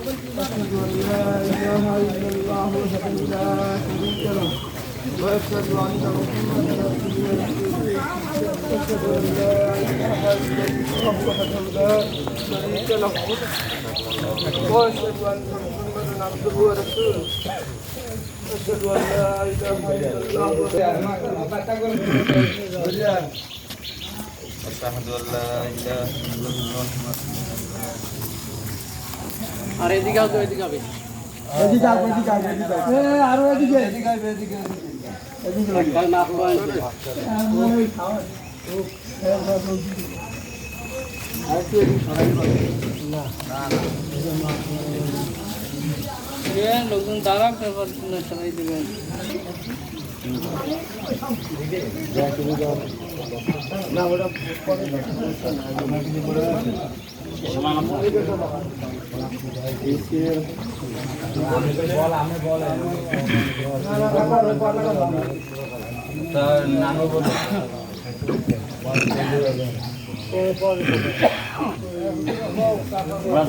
أشهد أن لا إله إلا الله وحده لا شريك له وأشهد أن محمدا عبده ورسوله أشهد أن لا إله إلا الله وحده لا شريك له وأشهد أن محمدا عبده ورسوله أشهد أن لا إله إلا الله وحده أشهد أن لا إله إلا الله আর এদিকে আও তো এদিকে হবে আরো এদিকে একবার না হয় লোকজন দাঁড়া তারপর সবাই দেবেন না ওটা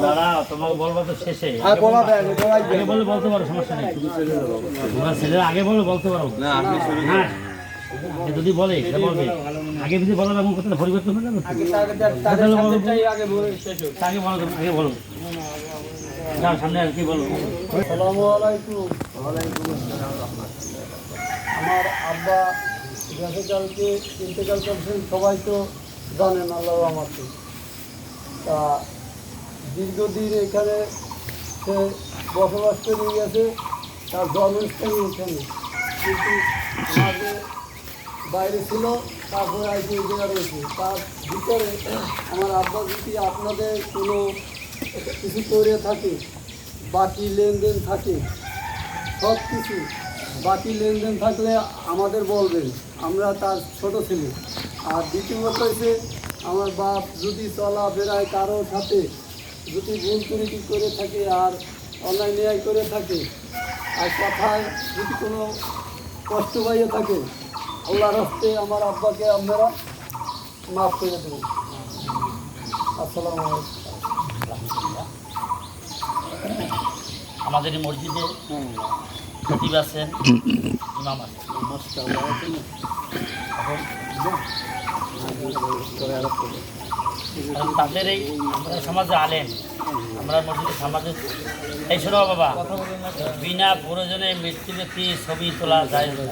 দাদা তোমাকে বলবো তো শেষে আগে বলে বলতে পারো, সমস্যা নেই। তোমার ছেলের আগে বলে বলতে পারো না, আপনি শুরু করুন। হ্যাঁ, যদি বলে সে বলবে আগে যদি বলো এমন কথা পরিবর্তন হবে না। আগে বলো যাও সামনে আর কি বলবো। আসসালামু আলাইকুম। আমার আব্বা গতকালকে ইন্তেকাল করছেন, সবাই তো জানেন আল্লাহ আমাকে। তা দীর্ঘদিন এখানে সে বসবাস করে গেছে, তার জন্মস্থান এখানে, কিন্তু মাঝে বাইরে ছিল, তারপরে আজকে এই জায়গা রয়েছে। তার ভিতরে আমার আব্বা যদি আপনাদের কোনো কিছু করে থাকে, বাকি লেনদেন থাকে, সব কিছু বাকি লেনদেন থাকলে আমাদের বলবেন, আমরা তার ছোট ছেলে। আর দ্বিতীয়ত হচ্ছে আমার বাপ যদি চলাফেরায় কারোর সাথে যদি ভুল ত্রুটি করে থাকে আর অন্যায় ন্যায় করে থাকে আর কথায় যদি কোনো কষ্ট পাইয়ে থাকে, আল্লাহর হস্তে আমার আব্বাকে আপনারা মাফ করে দেবেন। আসসালামু আলাইকুম। আমাদের এই মসজিদে খতিব আছেন, ইমাম আছেন, এখন তাদের এই আমরা সমাজে আলেন, আমরা মসজিদের সমাজে এই শোনো বাবা, বিনা প্রয়োজনে মৃত্যু ব্যক্তি ছবি তোলা যায় না।